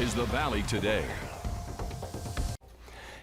is the Valley Today.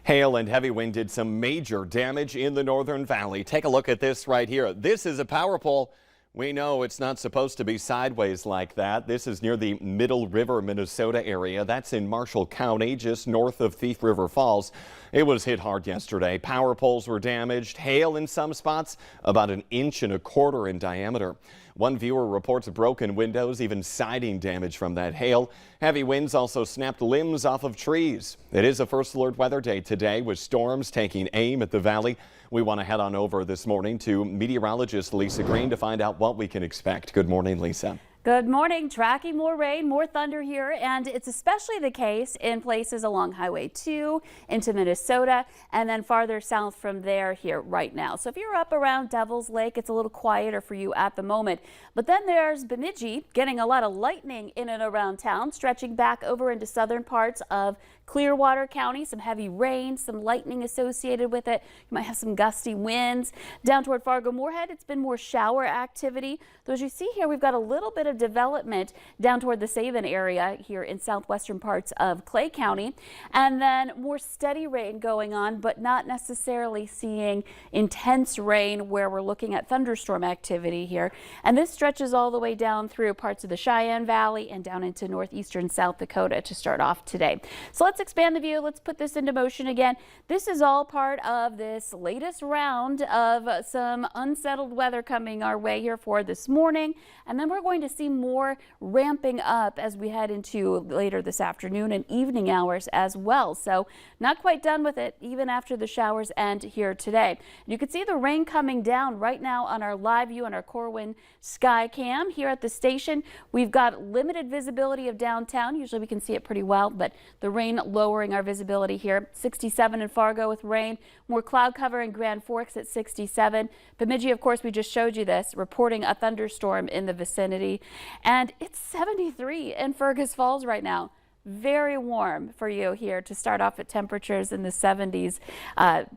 Hail and heavy wind did some major damage in the Northern Valley. Take a look at this right here. This is a power pole. We know it's not supposed to be sideways like that. This is near the Middle River, Minnesota area. That's in Marshall County, just north of Thief River Falls. It was hit hard yesterday. Power poles were damaged. Hail in some spots, about 1.25 inches in diameter. One viewer reports broken windows, even siding damage from that hail. Heavy winds also snapped limbs off of trees. It is a first alert weather day today with storms taking aim at the valley. We want to head on over this morning to meteorologist Lisa Green to find out what we can expect. Good morning, Lisa. Good morning. Tracking more rain, more thunder here, and it's especially the case in places along Highway 2 into Minnesota and then farther south from there here right now. So if you're up around Devil's Lake, it's a little quieter for you at the moment. But then there's Bemidji getting a lot of lightning in and around town, stretching back over into southern parts of Clearwater County. Some heavy rain, some lightning associated with it. You might have some gusty winds. Down toward Fargo-Moorhead, it's been more shower activity. Though as you see here, we've got a little bit of development down toward the Savin area here in southwestern parts of Clay County. And then more steady rain going on, but not necessarily seeing intense rain where we're looking at thunderstorm activity here. And this stretches all the way down through parts of the Cheyenne Valley and down into northeastern South Dakota to start off today. So let's expand the view. Let's put this into motion again. This is all part of this latest round of some unsettled weather coming our way here for this morning. And then we're going to see more ramping up as we head into later this afternoon and evening hours as well. So not quite done with it even after the showers end here today. You can see the rain coming down right now on our live view on our Corwin Sky Cam here at the station. We've got limited visibility of downtown. Usually we can see it pretty well, but the rain lowering our visibility here. 67 in Fargo with rain. More cloud cover in Grand Forks at 67. Bemidji, of course, we just showed you this, reporting a thunderstorm in the vicinity. And it's 73 in Fergus Falls right now. Very warm for you here to start off at temperatures in the 70s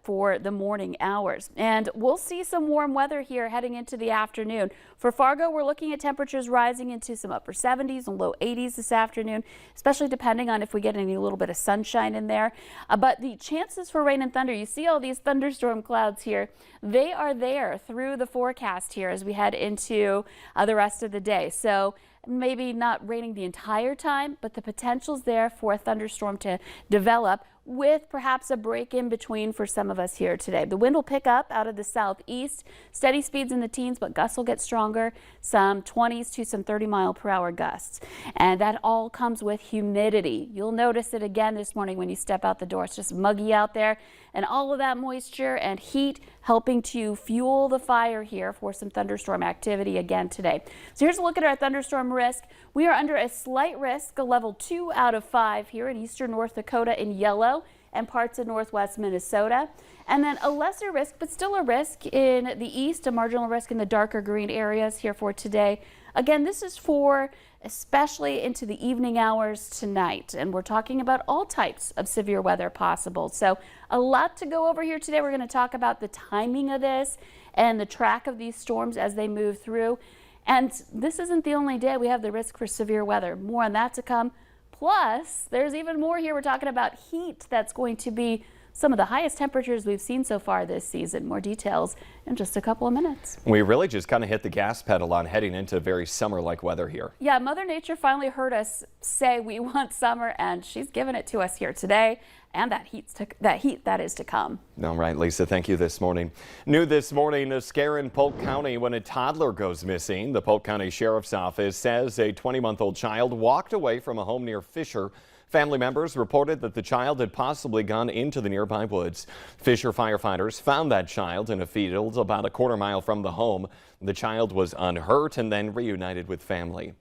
for the morning hours. And we'll see some warm weather here heading into the afternoon. For Fargo, we're looking at temperatures rising into some upper 70s and low 80s this afternoon, especially depending on if we get any little bit of sunshine in there. But the chances for rain and thunder, you see all these thunderstorm clouds here, they are there through the forecast here as we head into the rest of the day. So maybe not raining the entire time, but the potential's there for a thunderstorm to develop with perhaps a break in between for some of us here today. The wind will pick up out of the southeast, steady speeds in the teens, but gusts will get stronger, some 20s to some 30-mile-per-hour gusts. And that all comes with humidity. You'll notice it again this morning when you step out the door. It's just muggy out there, and all of that moisture and heat helping to fuel the fire here for some thunderstorm activity again today. So here's a look at our thunderstorm risk. We are under a slight risk, a level 2 out of 5 here in eastern North Dakota in yellow and parts of northwest Minnesota. And then a lesser risk, but still a risk in the east, a marginal risk in the darker green areas here for today. Again, this is for especially into the evening hours tonight. And we're talking about all types of severe weather possible. So a lot to go over here today. We're going to talk about the timing of this and the track of these storms as they move through. And this isn't the only day we have the risk for severe weather. More on that to come. Plus, there's even more here. We're talking about heat that's going to be some of the highest temperatures we've seen so far this season. More details in just a couple of minutes. We really just kind of hit the gas pedal on heading into very summer-like weather here. Yeah, Mother Nature finally heard us say we want summer, and she's given it to us here today. And that heat that is to come. All right, Lisa, thank you this morning. New this morning, a scare in Polk County when a toddler goes missing. The Polk County Sheriff's Office says a 20-month-old child walked away from a home near Fisher. Family members reported that the child had possibly gone into the nearby woods. Fisher firefighters found that child in a field about a quarter mile from the home. The child was unhurt and then reunited with family.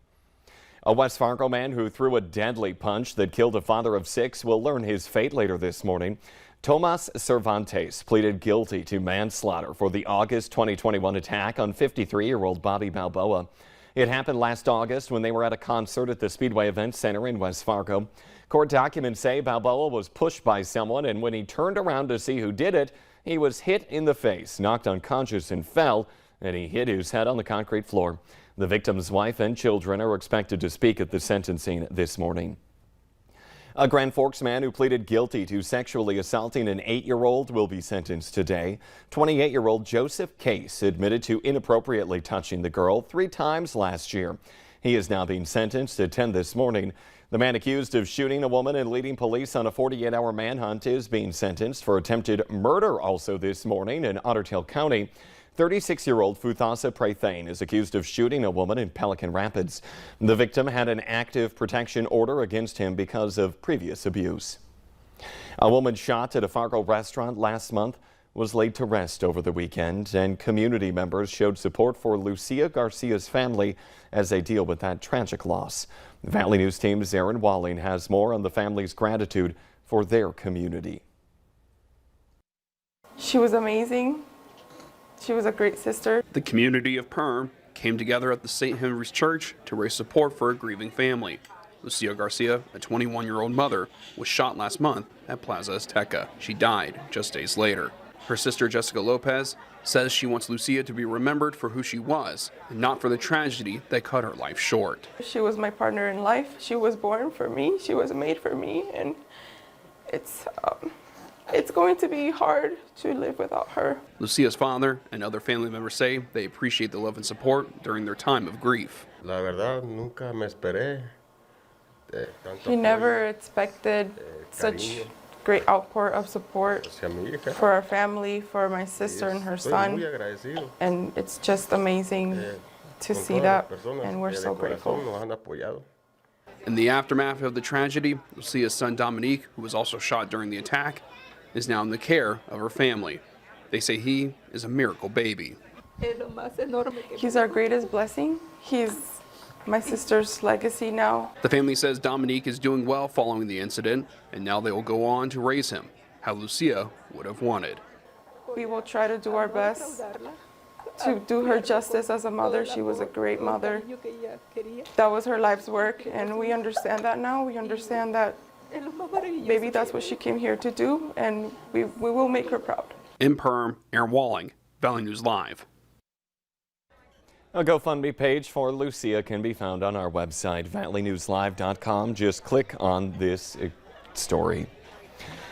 A West Fargo man who threw a deadly punch that killed a father of 6 will learn his fate later this morning. Tomas Cervantes pleaded guilty to manslaughter for the August 2021 attack on 53-year-old Bobby Balboa. It happened last August when they were at a concert at the Speedway Event Center in West Fargo. Court documents say Balboa was pushed by someone, and when he turned around to see who did it, he was hit in the face, knocked unconscious and fell, and he hit his head on the concrete floor. The victim's wife and children are expected to speak at the sentencing this morning. A Grand Forks man who pleaded guilty to sexually assaulting an 8-year-old will be sentenced today. 28-year-old Joseph Case admitted to inappropriately touching the girl 3 times last year. He is now being sentenced at 10 this morning. The man accused of shooting a woman and leading police on a 48-hour manhunt is being sentenced for attempted murder also this morning in Untitled County. 36-year-old Futhasa Prathane is accused of shooting a woman in Pelican Rapids. The victim had an active protection order against him because of previous abuse. A woman shot at a Fargo restaurant last month was laid to rest over the weekend, and community members showed support for Lucille Garcia's family as they deal with that tragic loss. Valley News Team's Aaron Walling has more on the family's gratitude for their community. She was amazing. She was a great sister. The community of Perm came together at the St. Henry's Church to raise support for a grieving family. Lucille Garcia, a 21-year-old mother, was shot last month at Plaza Azteca. She died just days later. Her sister, Jessica Lopez, says she wants Lucille to be remembered for who she was and not for the tragedy that cut her life short. She was my partner in life. She was born for me. She was made for me, and it's going to be hard to live without her. Lucille's father and other family members say they appreciate the love and support during their time of grief. La verdad, nunca me esperé. He never expected such great outpour of support for our family, for my sister and her son, and it's just amazing to see that, and we're so grateful. In the aftermath of the tragedy, Lucille's son Dominique, who was also shot during the attack, is now in the care of her family. They say he is a miracle baby. He's our greatest blessing. He's my sister's legacy now. The family says Dominique is doing well following the incident, and now they will go on to raise him how Lucille would have wanted. We will try to do our best to do her justice as a mother. She was a great mother. That was her life's work, and we understand that now. We understand that maybe that's what she came here to do, and we will make her proud. In Perm, Aaron Walling, Valley News Live. A GoFundMe page for Lucia can be found on our website, valleynewslive.com. Just click on this story.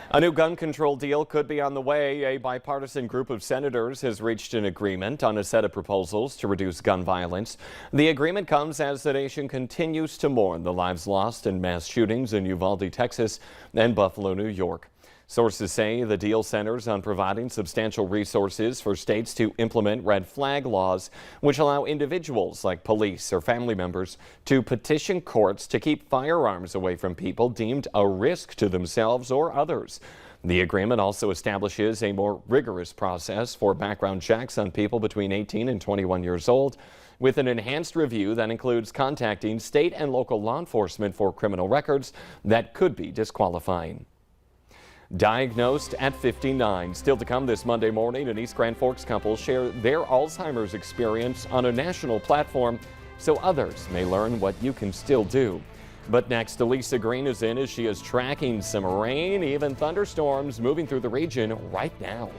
A new gun control deal could be on the way. A bipartisan group of senators has reached an agreement on a set of proposals to reduce gun violence. The agreement comes as the nation continues to mourn the lives lost in mass shootings in Uvalde, Texas, and Buffalo, New York. Sources say the deal centers on providing substantial resources for states to implement red flag laws, which allow individuals like police or family members to petition courts to keep firearms away from people deemed a risk to themselves or others. The agreement also establishes a more rigorous process for background checks on people between 18 and 21 years old, with an enhanced review that includes contacting state and local law enforcement for criminal records that could be disqualifying. Diagnosed at 59. Still to come this Monday morning, an East Grand Forks couple share their Alzheimer's experience on a national platform so others may learn what you can still do. But next, Elisa Green is in as she is tracking some rain, even thunderstorms moving through the region right now.